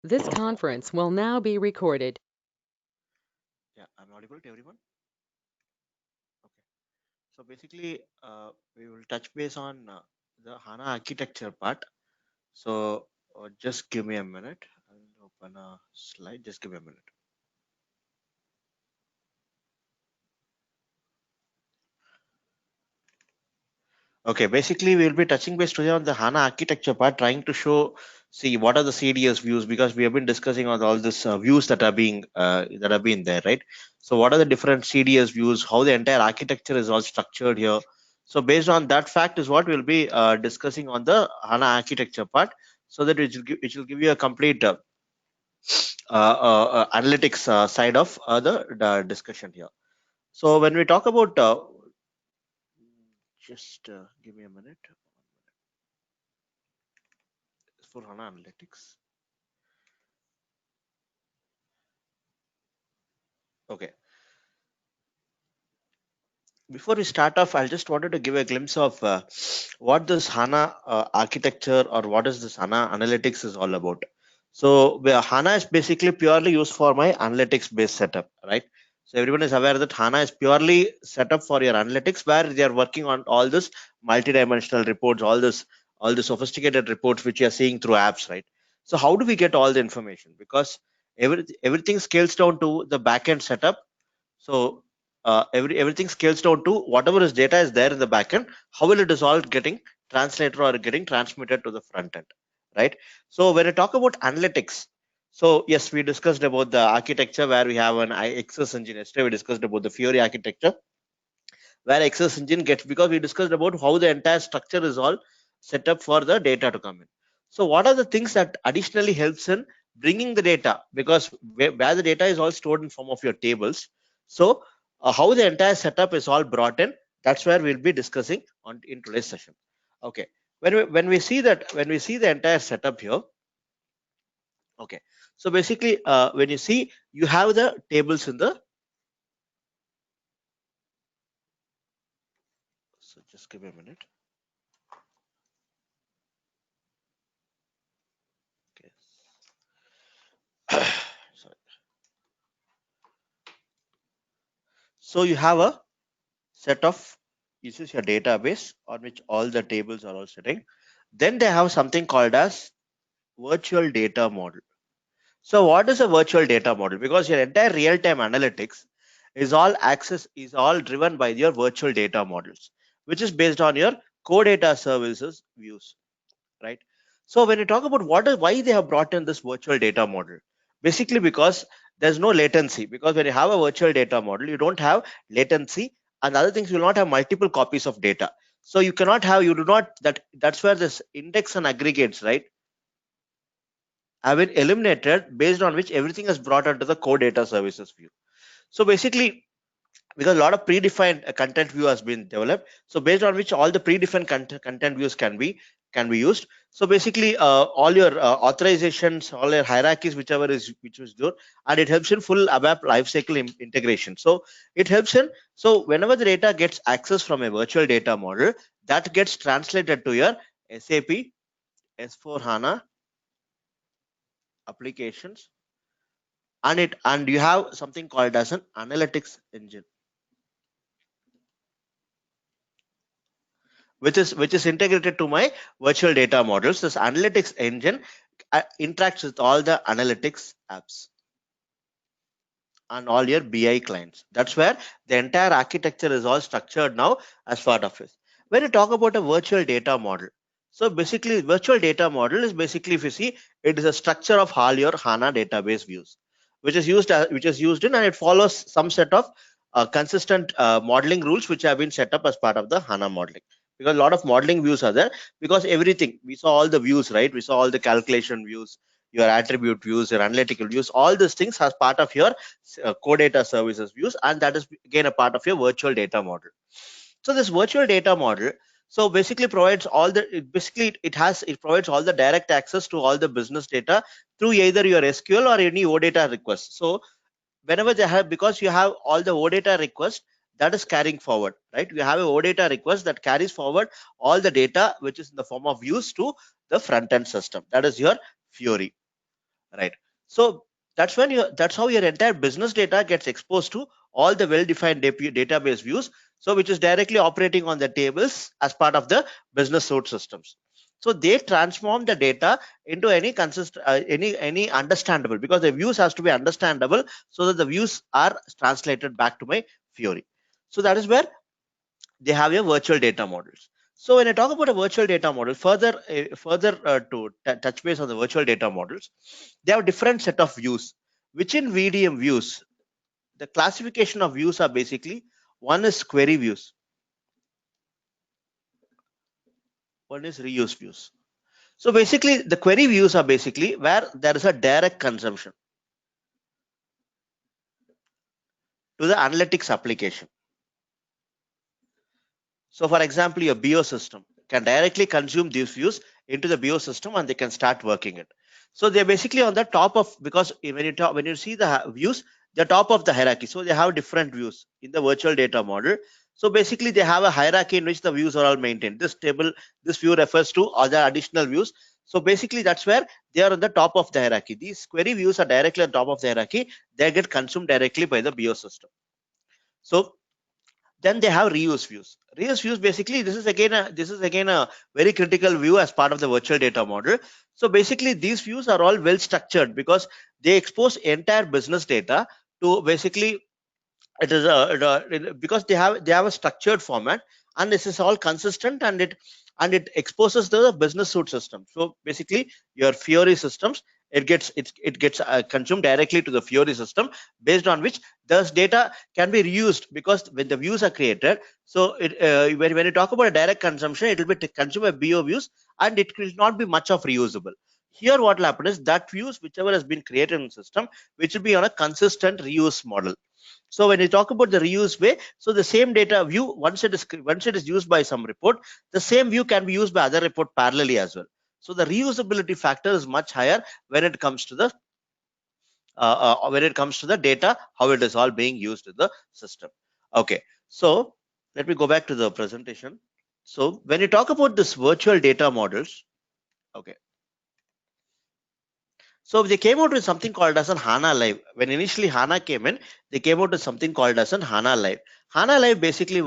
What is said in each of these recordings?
This conference will now be recorded. Yeah, I'm audible to everyone. Okay. So basically, we will touch base on the HANA architecture part. So just give me a minute. I'll open a slide. Just give me a minute. Okay, basically we will be touching base today on the HANA architecture part, trying to show, see what are the CDS views, because we have been discussing on all these views that have been there, right? So what are the different CDS views, how the entire architecture is all structured here. So based on that fact is what we'll be discussing on the HANA architecture part, so that it will give you a complete analytics side of the discussion here. So when we talk about just give me a minute for HANA analytics. Okay. Before we start off, I just wanted to give a glimpse of what this HANA architecture or what is this HANA analytics is all about. So HANA is basically purely used for my analytics based setup, right? So everyone is aware that HANA is purely set up for your analytics, where they are working on all this multidimensional reports, all the sophisticated reports which you are seeing through apps, right? So how do we get all the information? Because everything scales down to the backend setup. So everything scales down to whatever is data is there in the backend. How will it is all getting translated or getting transmitted to the front end, right? So when I talk about analytics, so yes, we discussed about the architecture where we have an Access engine. Yesterday we discussed about the Fiori architecture, where Access engine gets, because we discussed about how the entire structure is all set up for the data to come in. So what are the things that additionally helps in bringing the data, because where the data is all stored in form of your tables. So how the entire setup is all brought in, that's where we'll be discussing on in today's session. Okay, when we see that, when we see the entire setup here. Okay, so basically when you see, you have the tables in the, so just give me a minute. Okay. Sorry. So you have a set of, this is your database on which all the tables are all sitting. Then they have something called as virtual data model. So what is a virtual data model? Because your entire real-time analytics is all driven by your virtual data models, which is based on your core data services views, right? So when you talk about why they have brought in this virtual data model, basically because there's no latency. Because when you have a virtual data model, you don't have latency, and other things, you will not have multiple copies of data. So you do not, that's where this index and aggregates, right, have been eliminated, based on which everything is brought under the core data services view. So basically, because a lot of predefined content view has been developed, so based on which all the predefined content views can be used. So basically all your authorizations, all your hierarchies, which is good, and it helps in full ABAP lifecycle integration. So it helps in, so whenever the data gets access from a virtual data model, that gets translated to your SAP S4 HANA applications, and you have something called as an analytics engine, which is integrated to my virtual data models. This analytics engine interacts with all the analytics apps and all your BI clients. That's where the entire architecture is all structured now as part of it. When you talk about a virtual data model, so basically virtual data model is basically, if you see, it is a structure of all your HANA database views, which is used in, and it follows some set of consistent modeling rules which have been set up as part of the HANA modeling. Because a lot of modeling views are there, because everything, we saw all the views, right? We saw all the calculation views, your attribute views, your analytical views, all these things as part of your core data services views, and that is again a part of your virtual data model. So this virtual data model, so basically provides all the, it provides all the direct access to all the business data through either your SQL or any OData request. So whenever they have, because you have all the OData request that is carrying forward, right? You have a OData request that carries forward all the data which is in the form of views to the front end system, that is your Fiori, right? So that's how your entire business data gets exposed to all the well-defined database views, so which is directly operating on the tables as part of the business suite systems. So they transform the data into any understandable, because the views has to be understandable, so that the views are translated back to my Fiori. So that is where they have your virtual data models. So when I talk about a virtual data model, further touch base on the virtual data models, they have different set of views. Which in VDM views, the classification of views are basically, one is query views, one is reuse views. So basically, the query views are basically where there is a direct consumption to the analytics application. So for example, your BO system can directly consume these views into the BO system, and they can start working it. So they're basically on the top of, because when you see the views, they're top of the hierarchy. So they have different views in the virtual data model. So basically they have a hierarchy in which the views are all maintained. This view refers to other additional views. So basically that's where they are on the top of the hierarchy. These query views are directly on top of the hierarchy. They get consumed directly by the BO system. So then they have reuse views. Reuse views, basically this is again a very critical view as part of the virtual data model. So basically these views are all well structured, because they expose entire business data to, basically because they have a structured format, and this is all consistent, and it exposes the business suite system. So basically your Fiori systems, it gets consumed directly to the Fiori system, based on which this data can be reused, because when the views are created, so when you talk about a direct consumption, it will be consumed by BO views, and it will not be much of reusable. Here what will happen is that views whichever has been created in the system, which will be on a consistent reuse model. So when you talk about the reuse way, so the same data view, once it is used by some report, the same view can be used by other report parallelly as well. So the reusability factor is much higher when it comes to the data, how it is all being used in the system. Okay, so let me go back to the presentation. So when you talk about this virtual data models, okay, so they came out with something called as an HANA Live. When initially HANA came in, they came out with something called as an HANA Live. HANA Live basically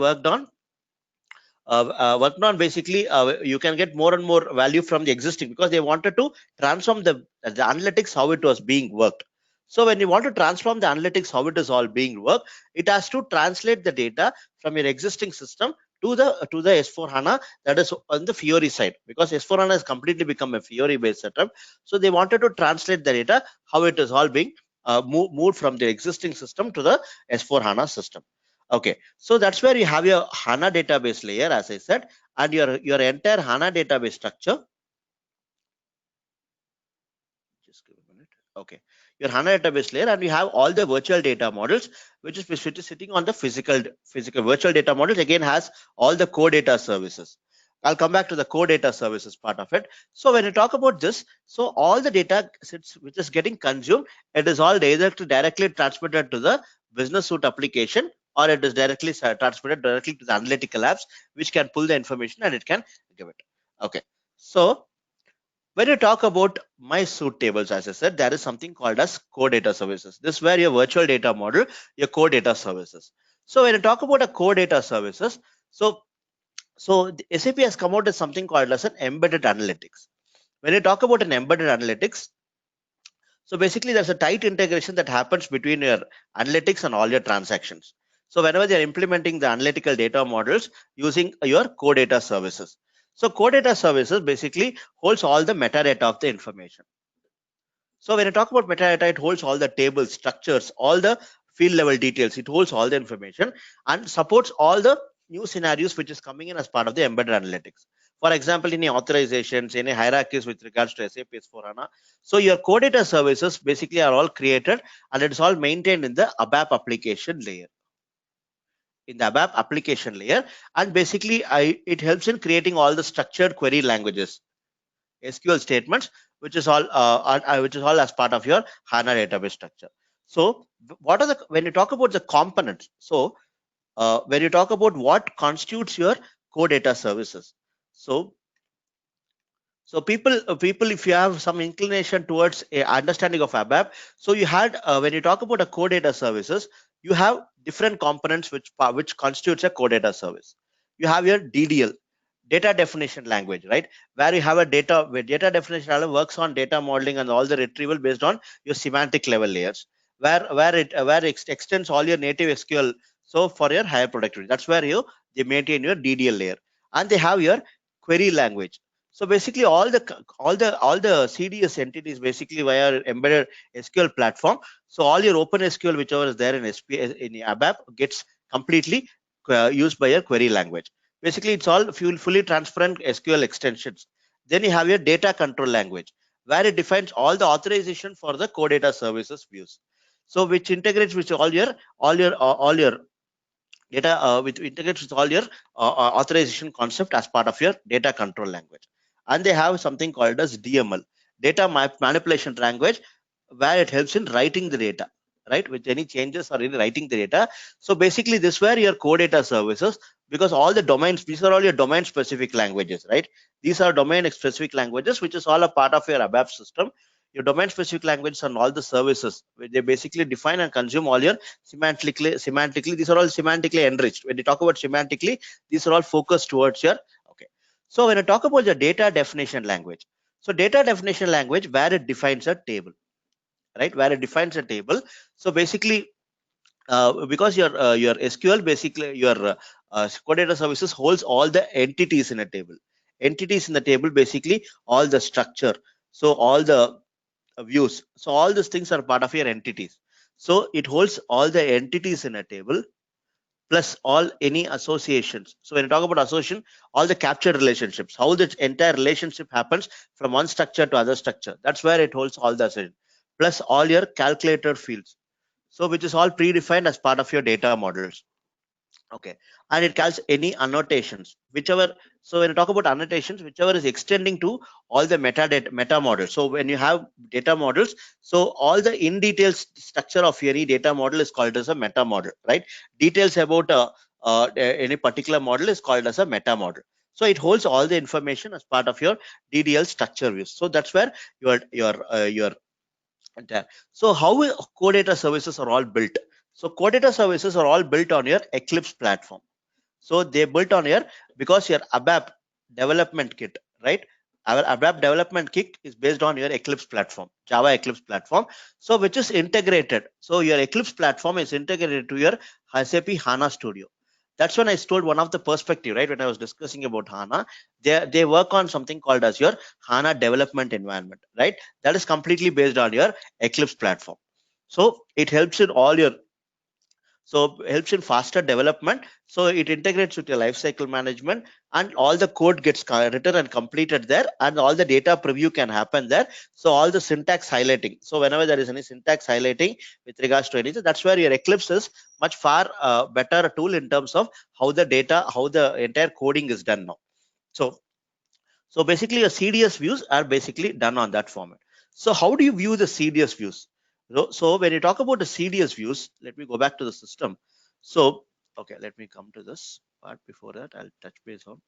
basically you can get more and more value from the existing, because they wanted to transform the analytics, how it was being worked. So when you want to transform the analytics, how it is all being worked, it has to translate the data from your existing system to the S4 HANA, that is on the Fiori side, because S4 HANA has completely become a Fiori based setup. So they wanted to translate the data, how it is all being moved from the existing system to the S4 HANA system. Okay, so that's where you have your HANA database layer, as I said, and your entire HANA database structure. Just give a minute. Okay, your HANA database layer, and you have all the virtual data models, which is sitting on the physical virtual data models. Again, has all the core data services. I'll come back to the core data services part of it. So when you talk about this, so all the data sits, which is getting consumed, it is all either directly transmitted to the business suite application, or it is directly transmitted directly to the analytical apps, which can pull the information and it can give it. Okay, so when you talk about my suite tables, as I said, there is something called as core data services. This is where your virtual data model, your core data services. So when you talk about a core data services, so the SAP has come out with something called as an embedded analytics. When you talk about an embedded analytics, so basically there's a tight integration that happens between your analytics and all your transactions. So whenever they're implementing the analytical data models using your core data services. So core data services basically holds all the metadata of the information. So when I talk about metadata, it holds all the tables, structures, all the field level details. It holds all the information and supports all the new scenarios which is coming in as part of the embedded analytics. For example, any authorizations, any hierarchies with regards to SAP S/4HANA. So your core data services basically are all created, and it's all maintained in the ABAP application layer. In the ABAP application layer, and basically it helps in creating all the structured query languages, SQL statements, which is all as part of your HANA database structure. So what are the, when you talk about the components, so when you talk about what constitutes your core data services, so So people, if you have some inclination towards a understanding of ABAP, so you had when you talk about a core data services, you have different components which constitutes a core data service. You have your DDL, data definition language, right? Where you have a data where data definition language works on data modeling and all the retrieval based on your semantic level layers, where it extends all your native SQL. So for your higher productivity, that's where they maintain your DDL layer, and they have your query language. So basically, all the CDS entities basically via embedded SQL platform. So all your Open SQL, whichever is there in in ABAP, gets completely used by your query language. Basically, it's all fully transparent SQL extensions. Then you have your data control language, where it defines all the authorization for the core data services views. So which integrates with all your data, which integrates with all your authorization concept as part of your data control language. And they have something called as DML, data manipulation language, where it helps in writing the data, right, with any changes or in writing the data. So basically this where your core data services, because all the domains, these are all your domain specific languages, right? These are domain specific languages which is all a part of your ABAP system. Your domain specific languages and all the services, where they basically define and consume all your semantically, these are all semantically enriched. When you talk about semantically, these are all focused towards your, okay. So when I talk about the data definition language, so data definition language, where it defines a table, right, where it defines a table. So basically, because your SQL, basically your core data services holds all the entities in a table, entities in the table, basically all the structure, so all the views, so all these things are part of your entities. So it holds all the entities in a table, plus all any associations. So when you talk about association, all the captured relationships, how the entire relationship happens from one structure to other structure, that's where it holds all the association, plus all your calculated fields, so which is all predefined as part of your data models. Okay. And it calls any annotations, whichever. So when you talk about annotations, whichever is extending to all the metadata meta models. So when you have data models, so all the in details structure of any data model is called as a meta model, right? Details about any particular model is called as a meta model. So it holds all the information as part of your DDL structure views. So that's where your entire. So how core data services are all built? So core data services are all built on your Eclipse platform. So they built on your, because your ABAP development kit, right? Our ABAP development kit is based on your Eclipse platform, Java Eclipse platform. So which is integrated. So your Eclipse platform is integrated to your SAP HANA Studio. That's when I told one of the perspective, right? When I was discussing about HANA, they work on something called as your HANA development environment, right? That is completely based on your Eclipse platform. So it helps in all your, so helps in faster development. So it integrates with your lifecycle management, and all the code gets written and completed there, and all the data preview can happen there. So all the syntax highlighting, so whenever there is any syntax highlighting with regards to anything, that's where your Eclipse is much far better tool in terms of how the data, how the entire coding is done now. So basically your CDS views are basically done on that format. So how do you view the CDS views? So when you talk about the CDS views, let me go back to the system. So, okay, let me come to this part. Before that, I'll touch base on.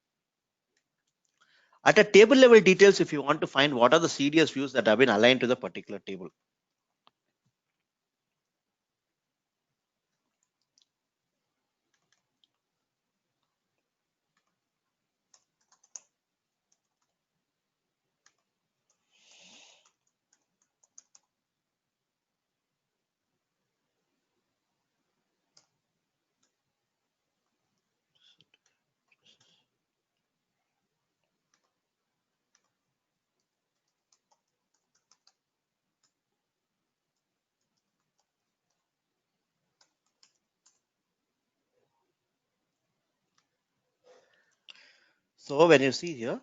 At a table level details, if you want to find what are the CDS views that have been aligned to the particular table. So when you see here,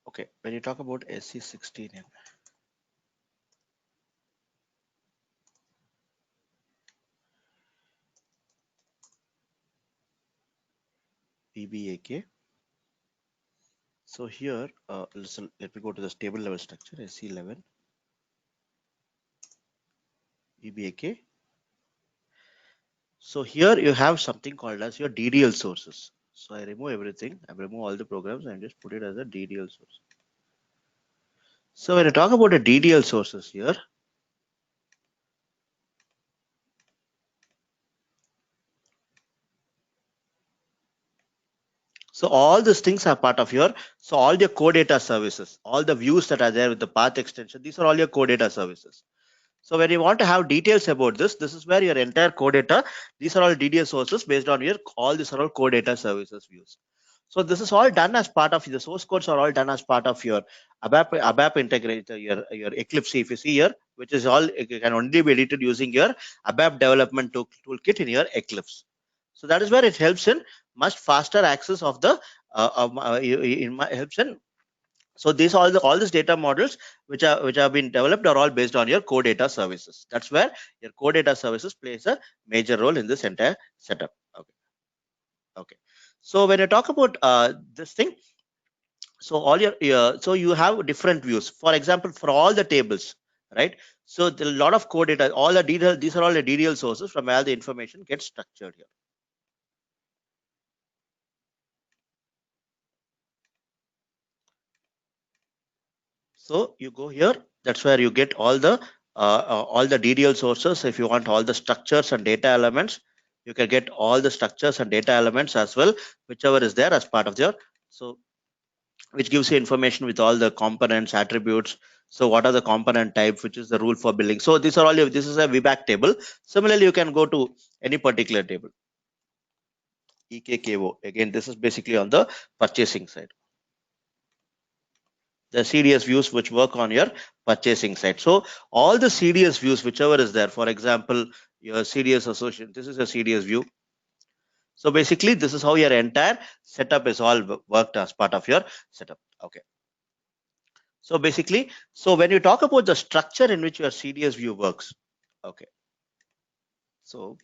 okay, when you talk about SC16N, EBAK. So here, listen, let me go to this table level structure, SC11, EBAK. So here you have something called as your DDL sources. So I remove everything, I remove all the programs and just put it as a DDL source. So when I talk about a DDL sources here, so all these things are part of your, so all your core data services, all the views that are there with the path extension, these are all your core data services. So when you want to have details about this, this is where your entire core data, these are all DDL sources based on your, all these are all core data services views. So this is all done as part of the source codes are all done as part of your ABAP integrator, your Eclipse. If you see here, which is all it can only be edited using your ABAP development toolkit in your Eclipse. So that is where it helps in much faster access of the helps in. So these all these data models which have been developed are all based on your core data services. That's where your core data services plays a major role in this entire setup. Okay. Okay. So when I talk about this thing, so all your so you have different views. For example, for all the tables, right? So there are a lot of core data, all the detail, these are all the DDL sources from where the information gets structured here. So you go here, that's where you get all the DDL sources. If you want all the structures and data elements, you can get all the structures and data elements as well, whichever is there as part of your, so which gives you information with all the components, attributes. So what are the component type, which is the rule for building. So these are all your, this is a VBAC table. Similarly, you can go to any particular table. EKKO. Again, this is basically on the purchasing side. The CDS views which work on your purchasing side. So all the CDS views, whichever is there, for example, your CDS association, this is a CDS view. So basically, this is how your entire setup is all worked as part of your setup. Okay. So basically, so when you talk about the structure in which your CDS view works, okay. So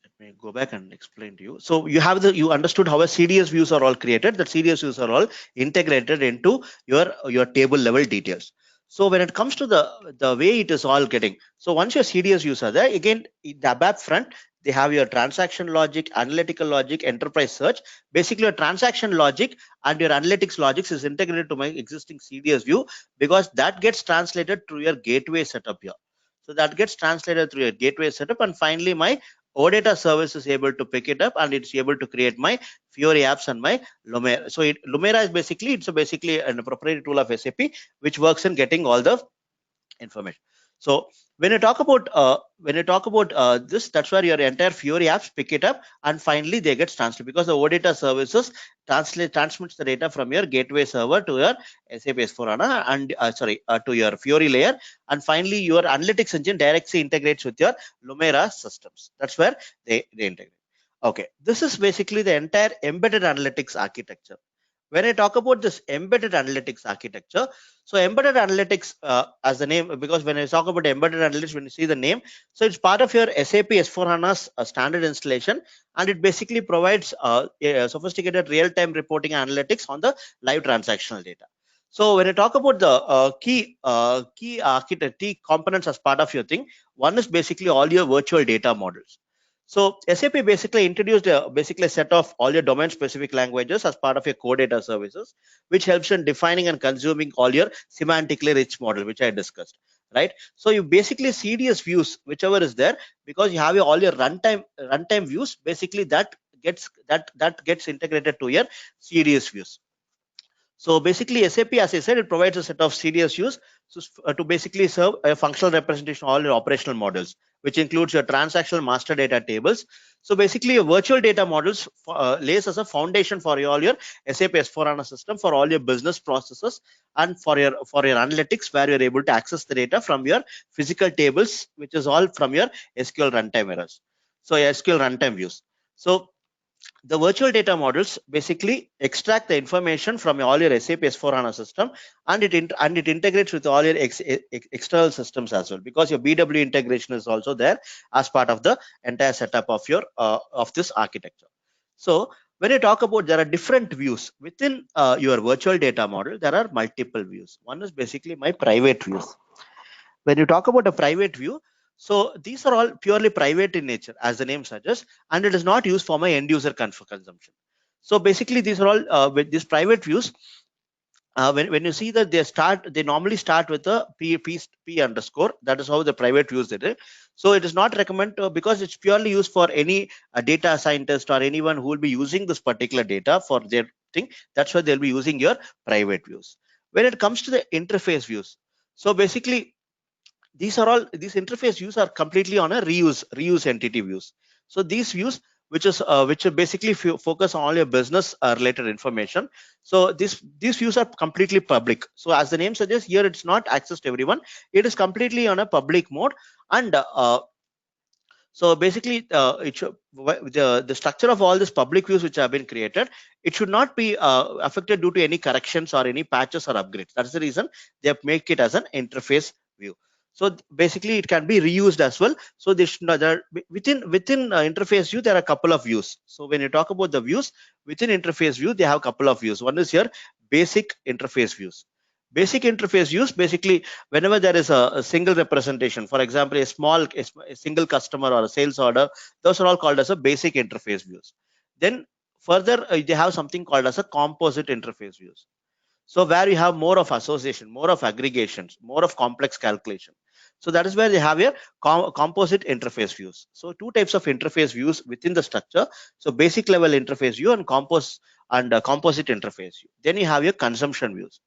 let me go back and explain to you. So you have you understood how a CDS views are all created. That CDS views are all integrated into your table level details. So when it comes to the way it is all getting, so once your CDS views are there, again in the ABAP front, they have your transaction logic, analytical logic, enterprise search. Basically, your transaction logic and your analytics logics is integrated to my existing CDS view, because that gets translated through your gateway setup here. So that gets translated through your gateway setup, and finally my OData service is able to pick it up and it's able to create my Fiori apps and my Lumira. So Lumira is basically, it's basically a proprietary tool of SAP which works in getting all the information. So when you talk about this, that's where your entire Fiori apps pick it up and finally they get translated, because the OData services transmits the data from your gateway server to your SAP S4HANA and to your Fiori layer, and finally your analytics engine directly integrates with your Lumira systems. That's where they integrate. Okay, this is basically the entire embedded analytics architecture. When I talk about this embedded analytics architecture, so embedded analytics as the name, because when I talk about embedded analytics, when you see the name, so it's part of your SAP S4HANA's standard installation, and it basically provides a sophisticated real-time reporting analytics on the live transactional data. So when I talk about the key components as part of your thing, one is basically all your virtual data models. So SAP basically introduced basically a set of all your domain specific languages as part of your core data services, which helps in defining and consuming all your semantically rich model, which I discussed, right? So you basically CDS views, whichever is there, because you have all your runtime views, basically that gets integrated to your CDS views. So basically SAP, as I said, it provides a set of CDS views to basically serve a functional representation of all your operational models, which includes your transactional master data tables. So basically your virtual data models lays as a foundation for all your SAP S4HANA system for all your business processes and for your analytics, where you're able to access the data from your physical tables, which is all from your SQL runtime errors. So SQL runtime views. So the virtual data models basically extract the information from all your SAP S/4HANA system, and it integrates with all your external systems as well, because your BW integration is also there as part of the entire setup of your of this architecture. So when you talk about, there are different views within your virtual data model. There are multiple views. One is basically my private views. When you talk about a private view, so these are all purely private in nature, as the name suggests, and it is not used for my end user consumption. So basically, these are all with these private views. When you see that they normally start with a p underscore. That is how the private views did it. So it is not recommended because it's purely used for any data scientist or anyone who will be using this particular data for their thing. That's why they'll be using your private views. When it comes to the interface views, so basically these interface views are completely on a reuse entity views. So these views, which are basically focus on all your business related information. So these views are completely public. So as the name suggests, here it's not access to everyone. It is completely on a public mode. And so basically, the structure of all these public views which have been created, it should not be affected due to any corrections or any patches or upgrades. That's the reason they have make it as an interface view. So basically, it can be reused as well. So this within interface view, there are a couple of views. So when you talk about the views within interface view, they have a couple of views. One is here basic interface views. Basic interface views, basically whenever there is a single representation, for example a single customer or a sales order, those are all called as a basic interface views. Then further they have something called as a composite interface views. So where you have more of association, more of aggregations, more of complex calculation. So that is where they have a composite interface views. So two types of interface views within the structure. So basic level interface view and composite interface view. Then you have your consumption views.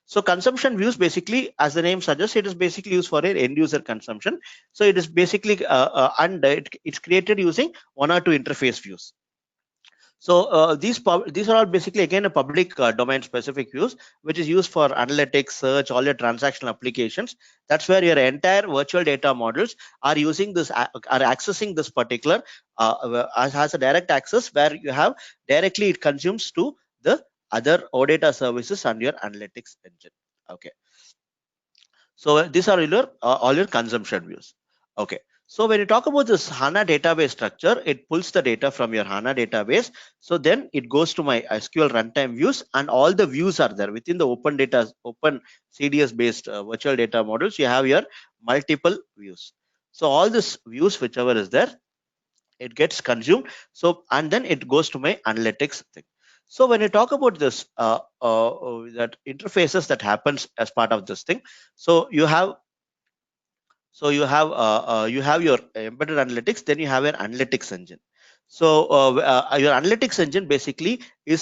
So consumption views, basically, as the name suggests, it is basically used for an end user consumption. So it is basically it's created using one or two interface views. So these are all basically again a public domain specific views, which is used for analytics, search, all your transactional applications. That's where your entire virtual data models are using this, are accessing this particular has a direct access, where you have directly it consumes to the other OData services and your analytics engine. Okay. So these are your all your consumption views. Okay. So when you talk about this HANA database structure, it pulls the data from your HANA database. So then it goes to my SQL runtime views, and all the views are there within the open CDS based virtual data models. You have your multiple views. So all these views, whichever is there, it gets consumed. So and then it goes to my analytics thing. So when you talk about this that interfaces that happens as part of this thing, so you have you have your embedded analytics, then you have your analytics engine. So your analytics engine basically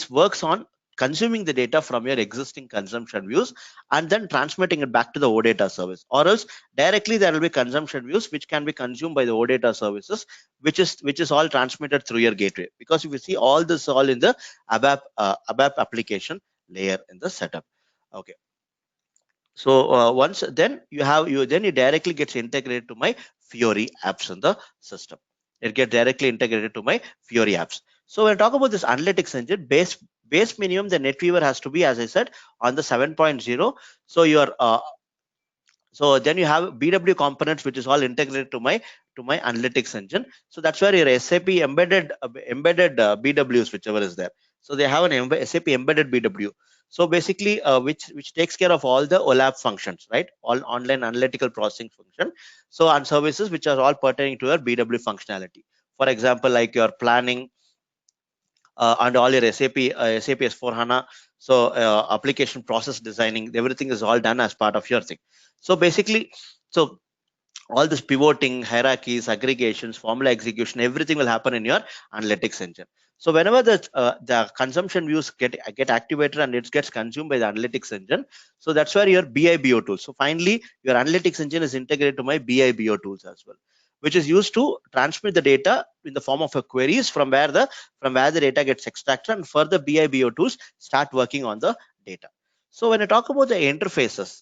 works on consuming the data from your existing consumption views and then transmitting it back to the OData service, or else directly there will be consumption views which can be consumed by the OData services, which is all transmitted through your gateway. Because if you see all this all in the ABAP application layer in the setup. Okay. So once then you directly gets integrated to my Fiori apps in the system. It gets directly integrated to my Fiori apps. So when I talk about this analytics engine, base minimum, the NetWeaver has to be, as I said, on the 7.0. So your so then you have BW components, which is all integrated to my analytics engine. So that's where your SAP embedded BWs, whichever is there. So they have an SAP embedded BW. So basically, which takes care of all the OLAP functions, right? All online analytical processing function. So and services which are all pertaining to your BW functionality. For example, like your planning, and all your SAP S/4HANA. So application process designing, everything is all done as part of your thing. So basically, so all this pivoting, hierarchies, aggregations, formula execution, everything will happen in your analytics engine. So whenever the consumption views get activated and it gets consumed by the analytics engine, so that's where your BI/BO tools. So finally, your analytics engine is integrated to my BI/BO tools as well, which is used to transmit the data in the form of a queries from where the data gets extracted, and further BI/BO tools start working on the data. So when I talk about the interfaces,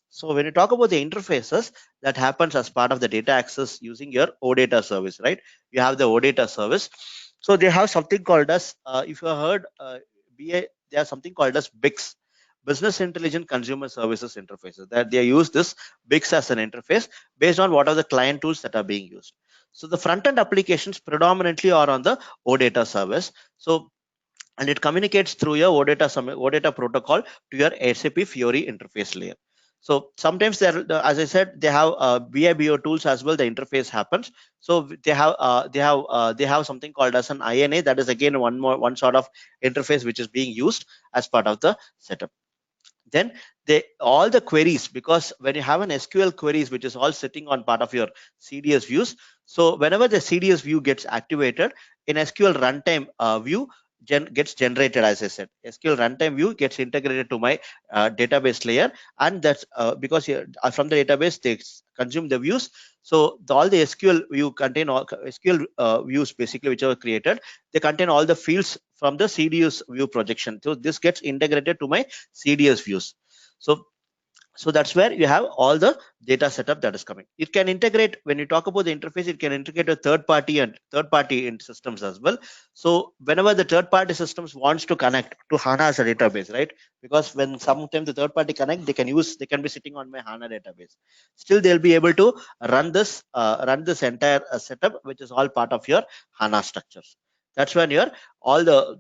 that happens as part of the data access using your OData service, right? You have the OData service. So they have something called as, if you have heard, BA, they have something called as BICS, Business Intelligent Consumer Services Interfaces. That they use this BICS as an interface based on what are the client tools that are being used. So the front end applications predominantly are on the OData service. So and it communicates through your OData protocol to your SAP Fiori interface layer. So sometimes they're, as I said, they have BIBO tools as well. The interface happens. So they have something called as an INA. That is again one sort of interface which is being used as part of the setup. Then they all the queries, because when you have an SQL queries which is all sitting on part of your CDS views, so whenever the CDS view gets activated in SQL runtime view gets generated, as I said, SQL runtime view gets integrated to my database layer, and that's because from the database they consume the views. So all the SQL view contain all SQL views basically which are created, they contain all the fields from the CDS view projection. So this gets integrated to my CDS views. So that's where you have all the data setup that is coming. It can integrate, when you talk about the interface, it can integrate with third party in systems as well. So whenever the third party systems wants to connect to HANA as a database, right? Because when sometimes the third party connect, they can be sitting on my HANA database. Still, they'll be able to run this entire setup, which is all part of your HANA structures. That's when your all the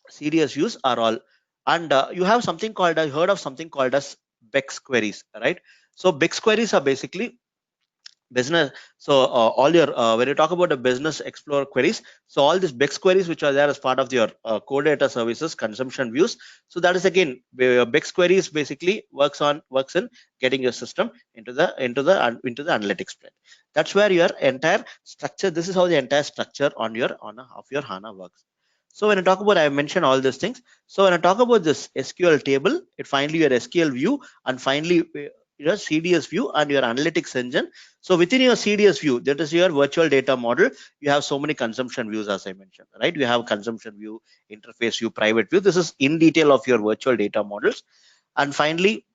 CDS views are all, and you have something called, I heard of something called as BEX queries, right? So BEX queries are basically business. So all your when you talk about the business explorer queries, so all these BEX queries which are there as part of your core data services consumption views. So that is again BEX queries basically works in getting your system into the analytics plane. That's where your entire structure. This is how the entire structure of your HANA works. So when I talk about, I mentioned all these things. So when I talk about this SQL table, it finally your SQL view, and finally your CDS view and your analytics engine. So within your CDS view, that is your virtual data model, you have so many consumption views, as I mentioned, right? You have consumption view, interface view, private view. This is in detail of your virtual data models. And finally,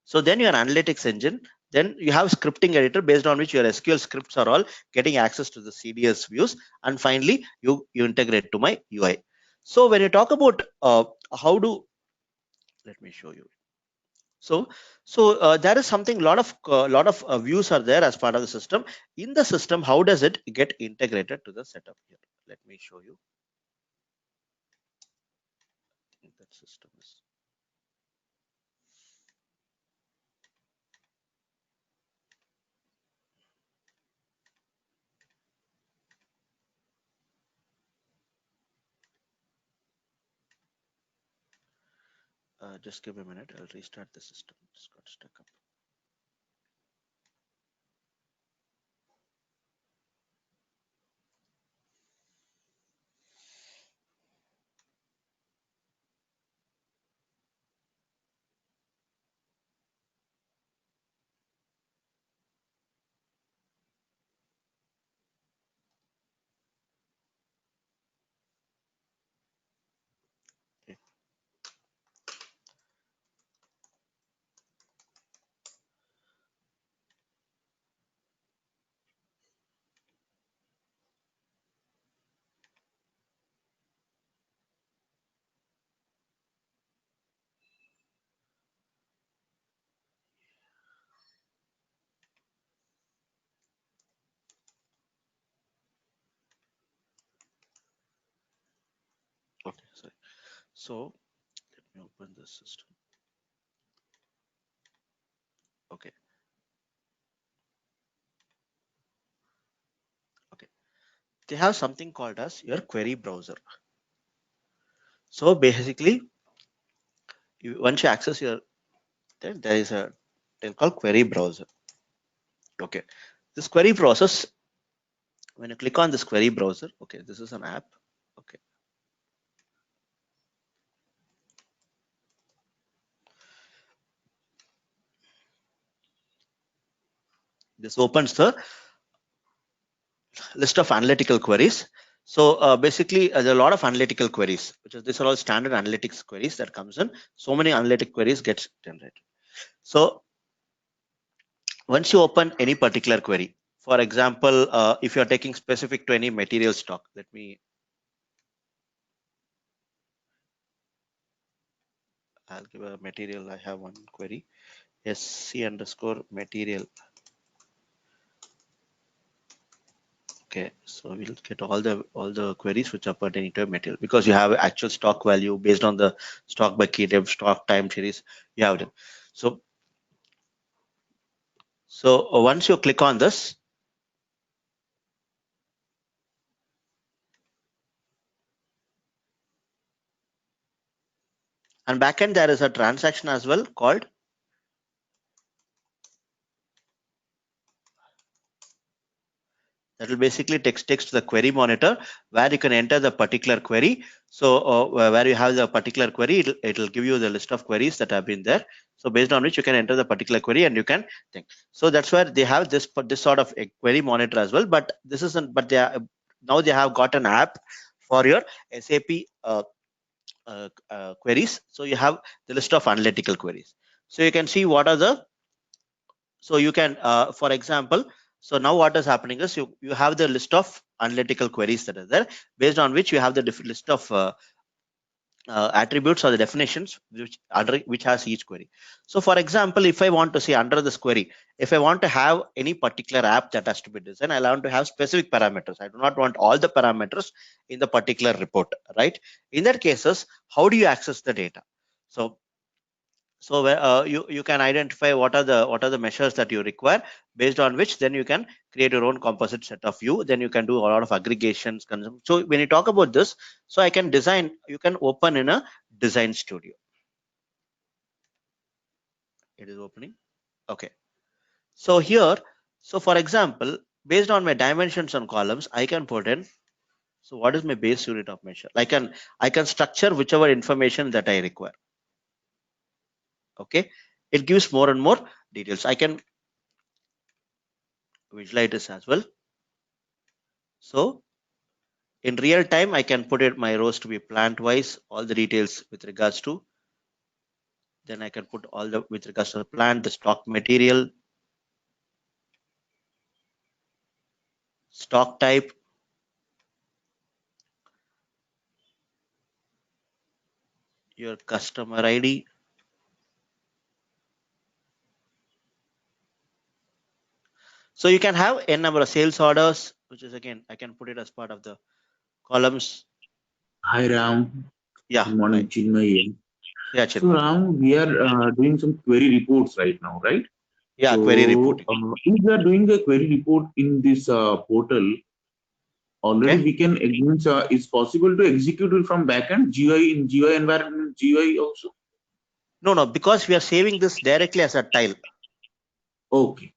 so then your analytics engine, then you have scripting editor based on which your SQL scripts are all getting access to the CDS views. And finally, you integrate to my UI. So when you talk about how do, let me show you. So there is something, lot of views are there as part of the system. In the system, how does it get integrated to the setup here? Let me show you. I think that system is. Just give me a minute. I'll restart the system. It's got stuck up. Okay. Okay. Sorry. So let me open this system. Okay. Okay. They have something called as your query browser. So basically, once you access your, then there is a thing called query browser. Okay. This query process, when you click on this query browser, okay, this is an app. Okay. This opens the list of analytical queries. So basically, there are a lot of analytical queries, which is, these are all standard analytics queries that comes in. So many analytic queries gets generated. So once you open any particular query, For example, if you're taking specific to any material stock, I'll give a material. I have one query, SC underscore material. Okay, so we'll get all the queries which are pertaining to a material, because you have actual stock value based on the stock by key type, stock time series, you have them. So once you click on this, and backend there is a transaction as well called, that will basically takes to the query monitor, where you can enter the particular query. So where you have the particular query, it'll give you the list of queries that have been there. So based on which you can enter the particular query and you can think. So that's where they have this sort of a query monitor as well. But this isn't. But now they have got an app for your SAP queries. So you have the list of analytical queries. So you can see what are the. So you can, for example, so now what is happening is you have the list of analytical queries that are there, based on which you have the different list of attributes or the definitions which has each query. So for example, if I want to say under this query, if I want to have any particular app that has to be designed, I want to have specific parameters. I do not want all the parameters in the particular report, right? In that cases, how do you access the data? So you can identify what are the measures that you require, based on which then you can create your own composite set of view. Then you can do a lot of aggregations. So when you talk about this, so I can design, you can open in a design studio. It is opening. Okay. So here, so for example, based on my dimensions on columns, I can put in, so what is my base unit of measure? I can structure whichever information that I require. Okay. It gives more and more details. I can visualize this as well. So in real time, I can put it my rows to be plant wise, all the details with regards to. Then I can put all the with regards to the plant, the stock material, stock type, your customer ID. So you can have n number of sales orders, which is again, I can put it as part of the columns. Hi Ram. Yeah. Good morning, Right. Chinmay. Yeah, So Chinmay. Ram, we are doing some query reports right now, right? Yeah, So, query reporting. if we are doing a query report in this portal, already Okay. we can, it's possible to execute it from backend GUI in GUI environment, GUI also. No, because we are saving this directly as a tile. Okay.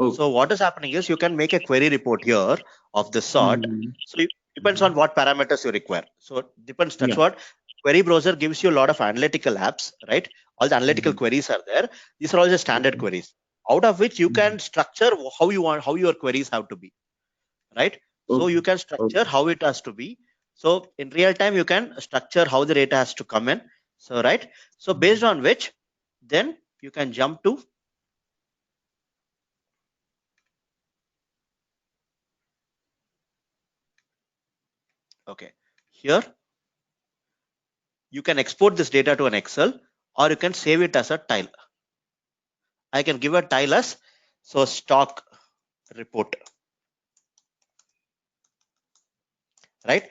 Okay. So what is happening is you can make a query report here of this sort. So it depends on what parameters you require. So it depends. That's what query browser gives you a lot of analytical apps, right? All the analytical queries are there. These are all the standard queries, out of which you can structure how you want, how your queries have to be, right? So you can structure how it has to be. So in real time, you can structure how the data has to come in. So right. So based on which, then you can jump to. Okay, here you can export this data to an Excel, or you can save it as a tile. I can give a tile as so stock report, right?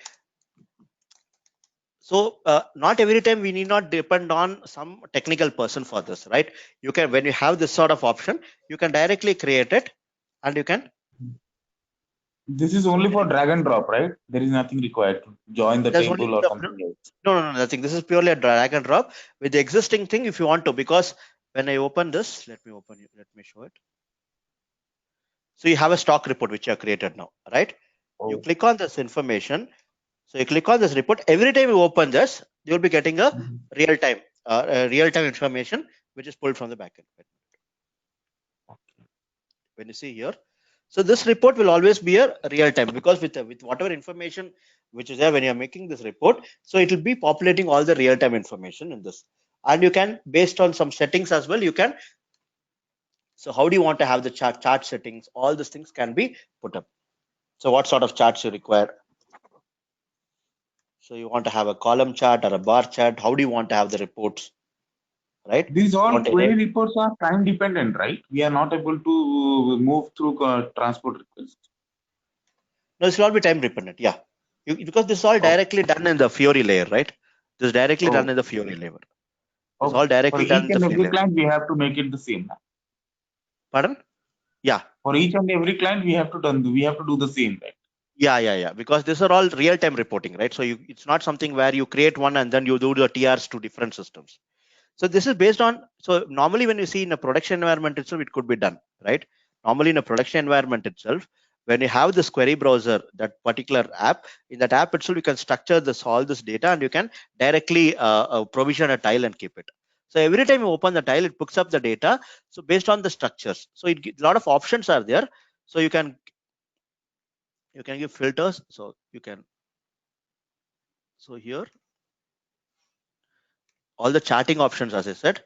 So not every time we need not depend on some technical person for this, right? You can, when you have this sort of option, you can directly create it, and you can. This is only for drag and drop, right? There is nothing required to join the table or something else. No, nothing. This is purely a drag and drop with the existing thing if you want to, because when I open this, let me show it. So you have a stock report which you have created now, right? You click on this information. So you click on this report. Every time you open this, you'll be getting a real time information which is pulled from the backend. When you see here, so this report will always be a real time, because with whatever information which is there when you are making this report, so it will be populating all the real time information in this. And you can, based on some settings as well, you can So how do you want to have the chart settings? All these things can be put up. So what sort of charts you require? So you want to have a column chart or a bar chart? How do you want to have the reports? Right? These all Want query reports are time dependent, right? We are not able to move through transport requests. No, this will all be time dependent. Yeah, because this is all directly done in the Fiori layer, right? This is directly done in the Fiori layer. It's all directly For done each in the and Fiori every layer. client, we have to make it the same. Pardon? Yeah. For each and every client, we have to do the same, right? Yeah. Because these are all real-time reporting, right? So it's not something where you create one and then you do the TRs to different systems. So this is based on, so normally when you see in a production environment itself, it could be done, right? Normally in a production environment itself, when you have this query browser, that particular app, in that app itself, you can structure all this data and you can directly provision a tile and keep it. So every time you open the tile, it picks up the data. So based on the structures, so a lot of options are there. So you can give filters. So you can, so here, all the charting options, as I said.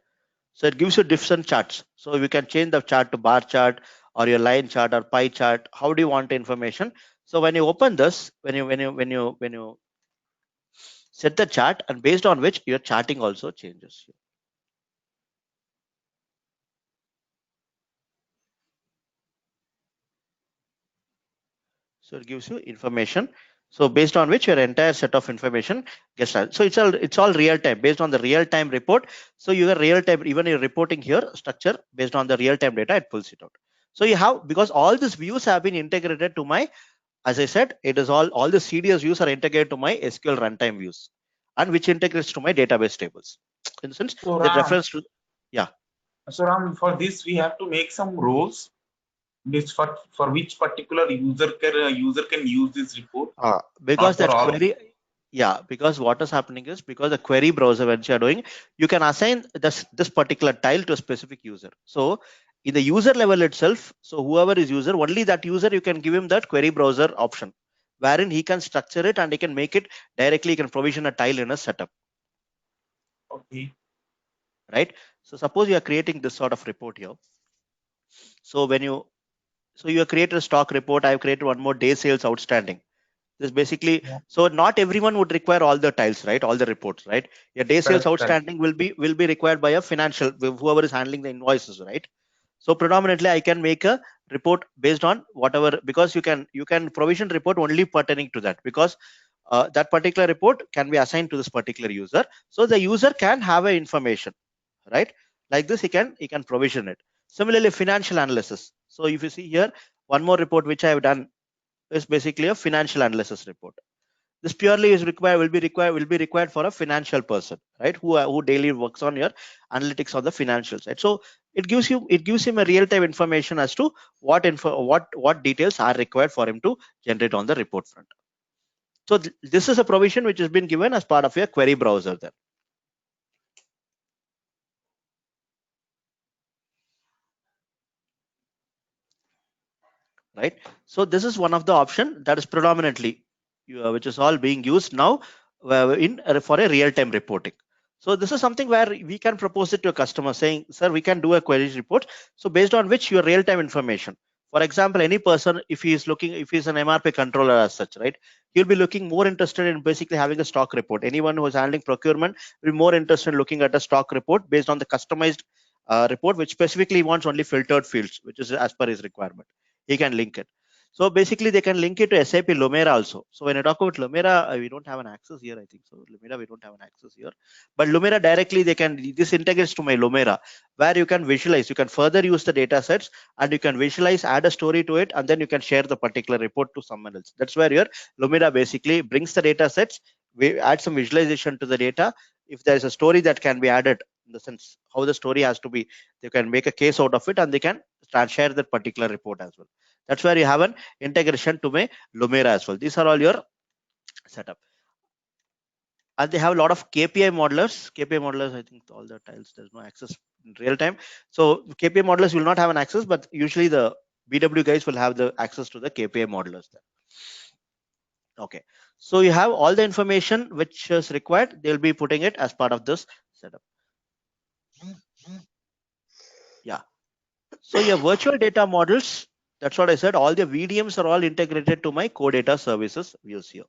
So it gives you different charts. So you can change the chart to bar chart or your line chart or pie chart. How do you want the information? So when you open this, when you set the chart, and based on which your charting also changes. So it gives you information. So based on which your entire set of information gets done. So it's all real time based on the real time report. So your real time, even your reporting here structure based on the real time data, it pulls it out. So you have, because all these views have been integrated to my, as I said, it is all the CDS views are integrated to my SQL runtime views, and which integrates to my database tables. In the sense, So the reference to, yeah. So Ram, for this we have to make some roles. This for which particular user can use this report. Because Not that for all. query, yeah, because what is happening is, because the query browser, when you are doing, you can assign this particular tile to a specific user. So in the user level itself, so whoever is user, only that user you can give him that query browser option, wherein he can structure it and he can make it directly. He can provision a tile in a setup. Okay. Right. So suppose you are creating this sort of report here. So when you have created a stock report, I have created one more day sales outstanding. This basically, so not everyone would require all the tiles, right? All the reports, right? Your day sales outstanding will be required by a financial, whoever is handling the invoices, right? So predominantly I can make a report based on whatever, because you can provision report only pertaining to that, because that particular report can be assigned to this particular user. So the user can have a information, right? Like this, he can provision it. Similarly, financial analysis. So if you see here, one more report which I have done is basically a financial analysis report. This purely is will be required for a financial person, right? Who daily works on your analytics on the financial side. So it gives him a real-time information as to what details are required for him to generate on the report front. So this is a provision which has been given as part of your query browser there. Right. So this is one of the option that is predominantly which is all being used now for a real-time reporting. So this is something where we can propose it to a customer saying, sir, we can do a query report. So based on which your real-time information. For example, any person, if he is looking, if he's an MRP controller as such, right, he'll be looking more interested in basically having a stock report. Anyone who is handling procurement will be more interested in looking at a stock report based on the customized report, which specifically wants only filtered fields, which is as per his requirement. He can link it. So basically they can link it to SAP Lumira also. So when I talk about Lumira, we don't have an access here, I think. So Lumira, we don't have an access here. But Lumira directly, this integrates to my Lumira, where you can visualize, you can further use the data sets and you can visualize, add a story to it, and then you can share the particular report to someone else. That's where your Lumira basically brings the data sets, we add some visualization to the data. If there is a story that can be added, in the sense how the story has to be, they can make a case out of it and they can share that particular report as well. That's where you have an integration to my Lumira as well. These are all your setup. And they have a lot of KPI modelers. KPI modelers, I think all the tiles, there's no access in real time. So KPI modelers will not have an access, but usually the BW guys will have the access to the KPI modelers there. Okay. So you have all the information which is required. They'll be putting it as part of this setup. Yeah. So your virtual data models, that's what I said, all the VDMs are all integrated to my core data services views here.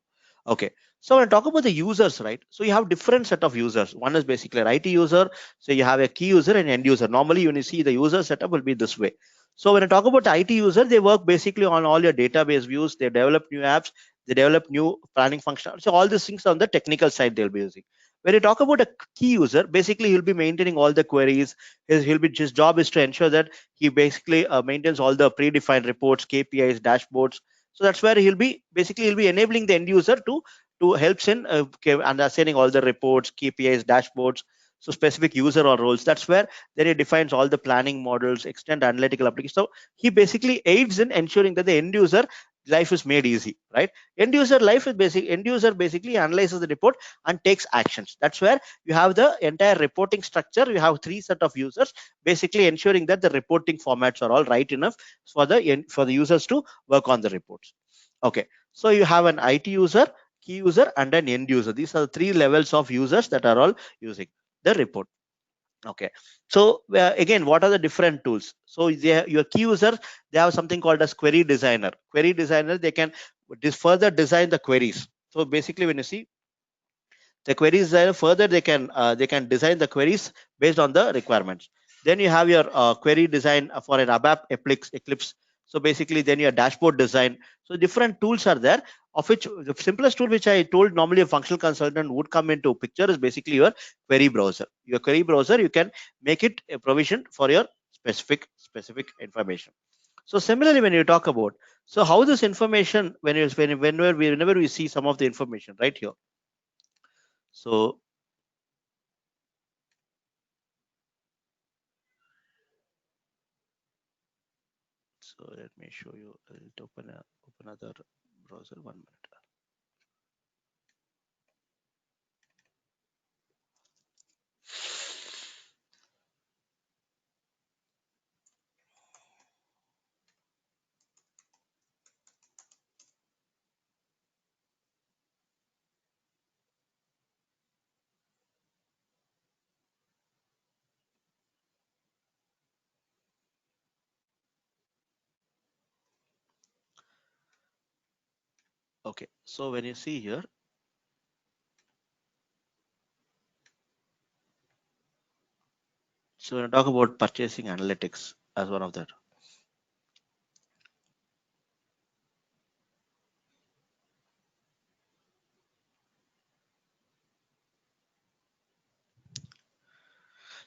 Okay, so when I talk about the users, right? So you have different set of users. One is basically an IT user. So you have a key user and end user. Normally when you see the user setup will be this way. So when I talk about the IT user, they work basically on all your database views. They develop new apps. They develop new planning functionality. So all these things on the technical side they'll be using. When you talk about a key user, basically he'll be maintaining all the queries. His job is to ensure that he basically maintains all the predefined reports, KPIs, dashboards. So that's where he'll be enabling the end user to helps in understanding all the reports, KPIs, dashboards. So specific user or roles. That's where then he defines all the planning models, extend analytical applications. So he basically aids in ensuring that the end user life is made easy, right? End user basically analyzes the report and takes actions. That's where you have the entire reporting structure. You have three set of users, basically ensuring that the reporting formats are all right enough for the users to work on the reports. Okay, so you have an IT user, key user, and an end user. These are the three levels of users that are all using the report. Okay, so again, what are the different tools? So your key users, they have something called as query designer. Query designer, they can further design the queries. So basically when you see the queries there, further they can design the queries based on the requirements. Then you have your query design for an ABAP Eclipse. So basically then your dashboard design. So different tools are there, of which the simplest tool which I told normally a functional consultant would come into picture is basically your query browser. Your query browser, you can make it a provision for your specific information. So similarly when you talk about, so how this information, whenever we see some of the information right here. So let me show you. I'll open another browser. 1 minute. Okay, so when you see here, so when I talk about purchasing analytics as one of that.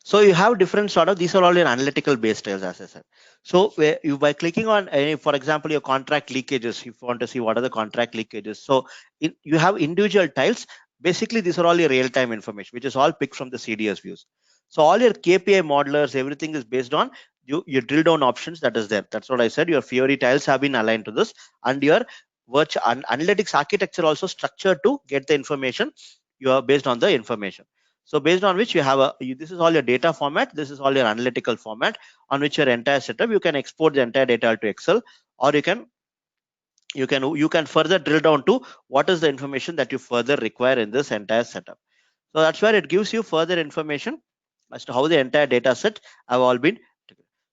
So you have different sort of, these are all your analytical based tiles, as I said. So where you, by clicking on any, for example, your contract leakages, if you want to see what are the contract leakages. So you have individual tiles. Basically, these are all your real-time information, which is all picked from the CDS views. So all your KPI modelers, everything is based on your drill down options that is there. That's what I said. Your Fiori tiles have been aligned to this, and your virtual analytics architecture also structured to get the information. You are based on the information. So based on which you have this is all your data format. This is all your analytical format on which your entire setup. You can export the entire data to Excel, or you can further drill down to what is the information that you further require in this entire setup. So that's where it gives you further information as to how the entire data set have all been.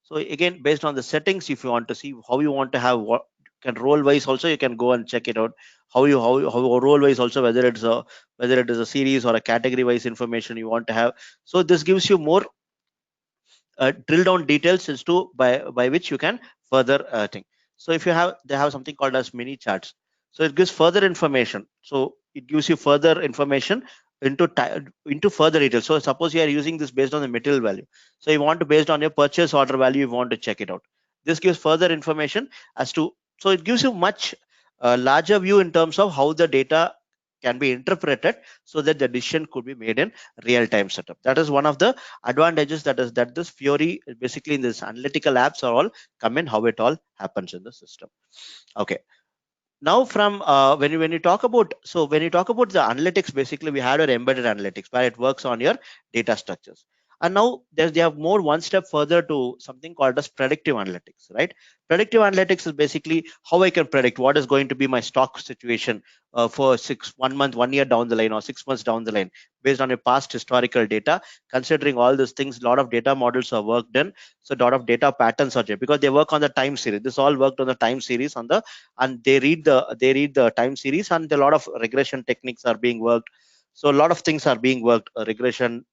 So again, based on the settings, if you want to see how you want to have what can role wise, also you can go and check it out. How role wise also, whether it is a series or a category wise information you want to have. So this gives you more drill down details as to by which you can further think. So if you have, they have something called as mini charts. So it gives further information. So it gives you further information into further details. So suppose you are using this based on the material value. So you want to, based on your purchase order value, you want to check it out. This gives further information as to, so it gives you much larger view in terms of how the data can be interpreted so that the decision could be made in real-time setup. That is one of the advantages that this Fiori, basically in this analytical apps are all come in, how it all happens in the system. Okay. Now from when you talk about, when you talk about the analytics, basically we had our embedded analytics where it works on your data structures. And now they have more one step further to something called as predictive analytics, right? Predictive analytics is basically how I can predict what is going to be my stock situation for 1 month, 1 year down the line, or 6 months down the line, based on your past historical data. Considering all these things, a lot of data models are worked in, so a lot of data patterns are there because they work on the time series. This all worked on the time series and they read the time series, and a lot of regression techniques are being worked. So a lot of things are being worked, regression,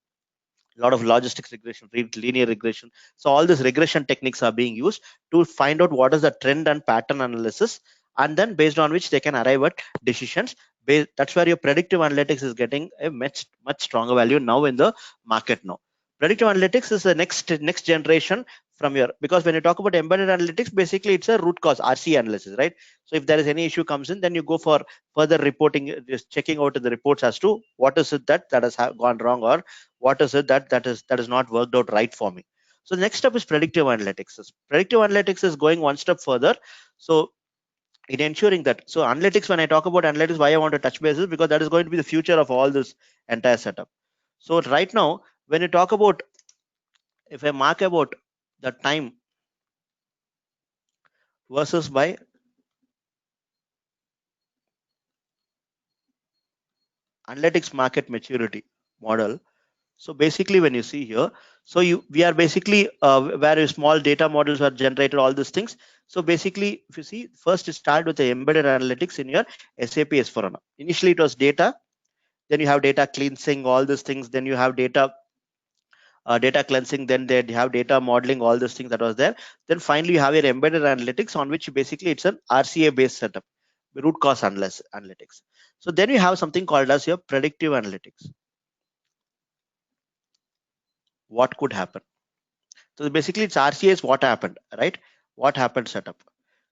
a lot of logistics regression, linear regression. So all these regression techniques are being used to find out what is the trend and pattern analysis, and then based on which they can arrive at decisions. That's where your predictive analytics is getting a much stronger value now in the market. Now predictive analytics is the next generation from your, because when you talk about embedded analytics, basically it's a root cause RC analysis, right? So if there is any issue comes in, then you go for further reporting, just checking out the reports as to what is it that has gone wrong, or what is it that is not worked out right for me. So the next step is predictive analytics. Predictive analytics is going one step further. So in ensuring that, so analytics, when I talk about analytics, why I want to touch base is because that is going to be the future of all this entire setup. So right now, when you talk about, if I mark about the time versus by analytics market maturity model. So basically, when you see here, so we are basically where small data models are generated, all these things. So basically, if you see, first you start with the embedded analytics in your SAP S/4HANA. Initially, it was data. Then you have data cleansing, all these things. Then you have data cleansing. Then they have data modeling, all these things that was there. Then finally, you have your embedded analytics, on which basically it's an RCA based setup, root cause analytics. So then you have something called as your predictive analytics. What could happen? So basically it's RCS, what happened, right? What happened setup.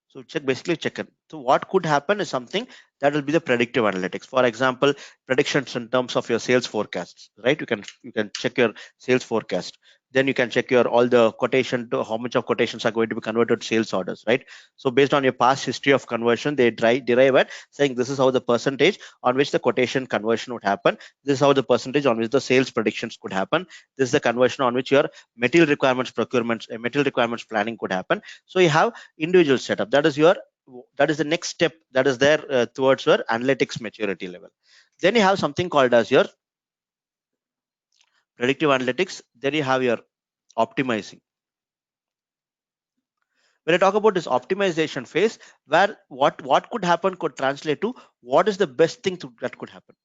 So basically check it. So what could happen is something that will be the predictive analytics. For example, predictions in terms of your sales forecasts, right? You can check your sales forecast. Then you can check your all the quotation to how much of quotations are going to be converted to sales orders, right? So based on your past history of conversion, they derive at saying this is how the percentage on which the quotation conversion would happen. This is how the percentage on which the sales predictions could happen. This is the conversion on which your material requirements material requirements planning could happen. So you have individual setup. That is the next step that is there towards your analytics maturity level. Then you have something called as your predictive analytics. Then you have your optimizing. When I talk about this optimization phase, where what could happen could translate to what is the best thing that could happen.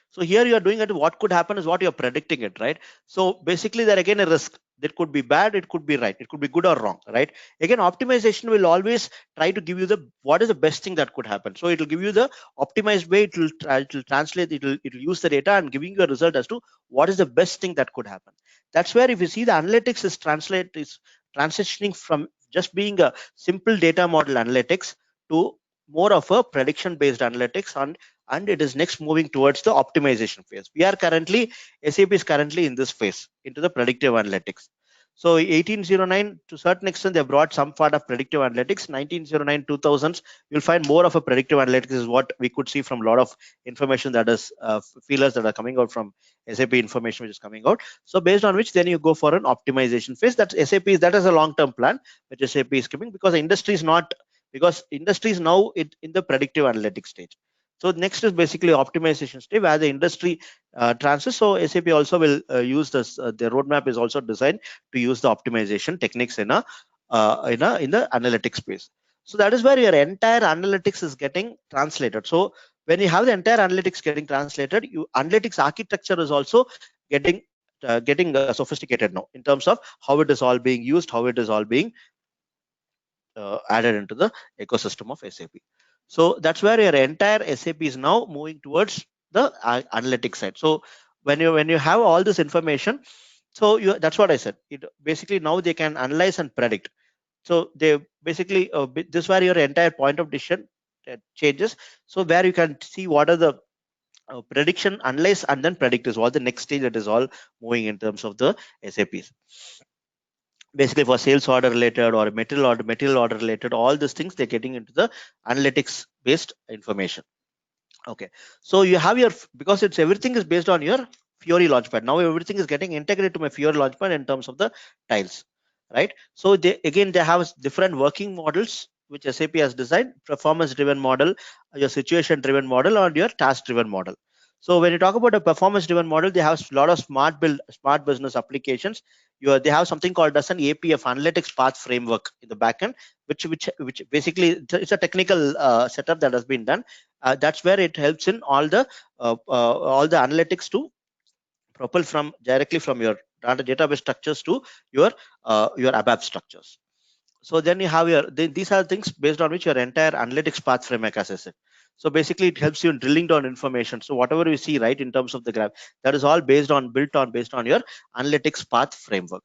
So here you are doing it, what could happen is what you're predicting it, right? So basically there again a risk. That could be bad, it could be right, it could be good or wrong, right? Again, optimization will always try to give you the what is the best thing that could happen. So it will give you the optimized way, it will translate, it will use the data and giving you a result as to what is the best thing that could happen. That's where if you see the analytics is transitioning from just being a simple data model analytics to more of a prediction based analytics, and it is next moving towards the optimization phase. SAP is currently in this phase, into the predictive analytics. So 1809, to a certain extent, they brought some part of predictive analytics. 1909, 2000s, you'll find more of a predictive analytics is what we could see from a lot of information that is feelers that are coming out from SAP information which is coming out. So based on which, then you go for an optimization phase. That is a long-term plan which SAP is giving, because industry is now in the predictive analytics stage. So next is basically optimization stage where the industry transits. So SAP also will use this. The roadmap is also designed to use the optimization techniques in the analytics space. So that is where your entire analytics is getting translated. So when you have the entire analytics getting translated, analytics architecture is also getting sophisticated now in terms of how it is all being used, how it is all being added into the ecosystem of SAP. So that's where your entire SAP is now moving towards the analytics side. So when you have all this information, so that's what I said. It basically now they can analyze and predict. So they basically this is where your entire point of decision changes. So where you can see what are the prediction, analyze, and then predict is all the next stage that is all moving in terms of the SAPs. Basically for sales order related or material order related, all these things they're getting into the analytics based information. Okay, so you have your, because it's everything is based on your Fiori Launchpad. Now everything is getting integrated to my Fiori Launchpad in terms of the tiles, right? So they have different working models which SAP has designed: performance driven model, your situation driven model, or your task driven model. So when you talk about a performance driven model, they have a lot of smart business applications. They have something called as an APF, analytics path framework, in the backend, which basically it's a technical setup that has been done. That's where it helps in all the analytics to propel from directly from your database structures to your ABAP structures. So then you have these are things based on which your entire analytics path framework, as I said. So basically it helps you in drilling down information. So whatever you see right in terms of the graph, that is all based on your analytics path framework.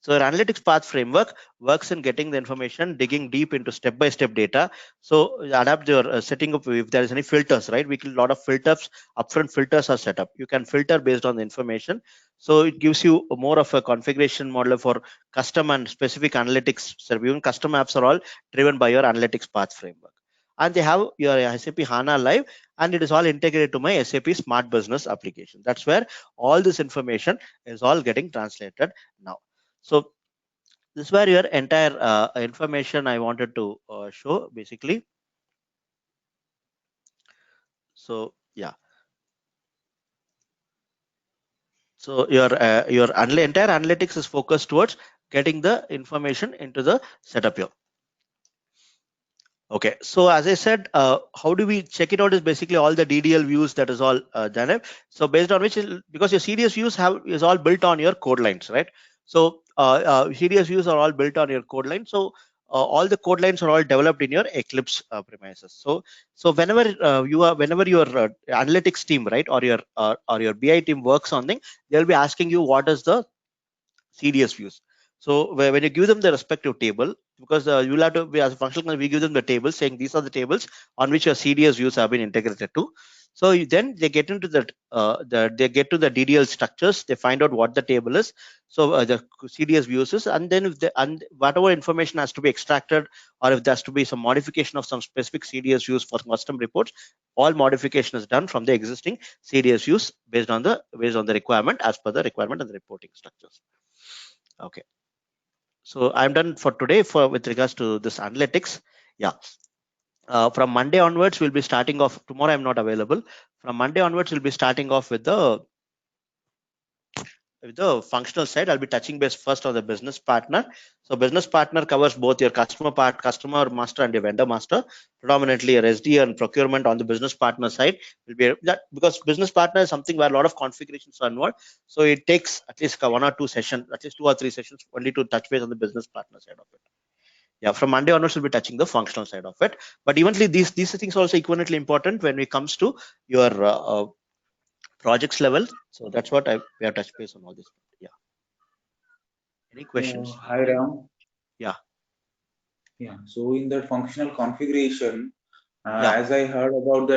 So your analytics path framework works in getting the information, digging deep into step-by-step data. So adapt your setting up if there is any filters, right? A lot of filters, upfront filters are set up. You can filter based on the information. So it gives you more of a configuration model for custom and specific analytics. So even custom apps are all driven by your analytics path framework. And they have your SAP HANA Live, and it is all integrated to my SAP Smart Business application. That's where all this information is all getting translated now. So this is where your entire information I wanted to show basically. So yeah, so your entire analytics is focused towards getting the information into the setup here. Okay, so as I said, how do we check it out is basically all the DDL views, that is all done. So based on which, because your CDS views is all built on your code lines, right? So CDS views are all built on your code line. So all the code lines are all developed in your Eclipse premises. So whenever your analytics team, right, or your BI team works on thing, they'll be asking you what is the CDS views. So when you give them the respective table, because you'll have to be, as a functional, we give them the table saying these are the tables on which your CDS views have been integrated to. So then they get into they get to the DDL structures. They find out what the table is. So the CDS views is, and then and whatever information has to be extracted, or if there has to be some modification of some specific CDS views for custom reports, all modification is done from the existing CDS views based on the requirement, as per the requirement and the reporting structures. Okay, so I'm done for today with regards to this analytics. Yeah, from Monday onwards we'll be starting off. Tomorrow I'm not available. From Monday onwards we'll be starting off with the functional side. I'll be touching base first on the business partner. So business partner covers both your customer master, and your vendor master. Predominantly your SD and procurement on the business partner side will be that, because business partner is something where a lot of configurations are involved. So it takes at least 1 or 2 sessions, at least 2 or 3 sessions only to touch base on the business partner side of it. Yeah, from Monday onwards we'll be touching the functional side of it. But eventually these things are also equivalently important when it comes to your projects level. So that's what we have touched base on all this. Yeah. Any questions? Hi Ram. Yeah. Yeah. So in that functional configuration, Yeah. as I heard about that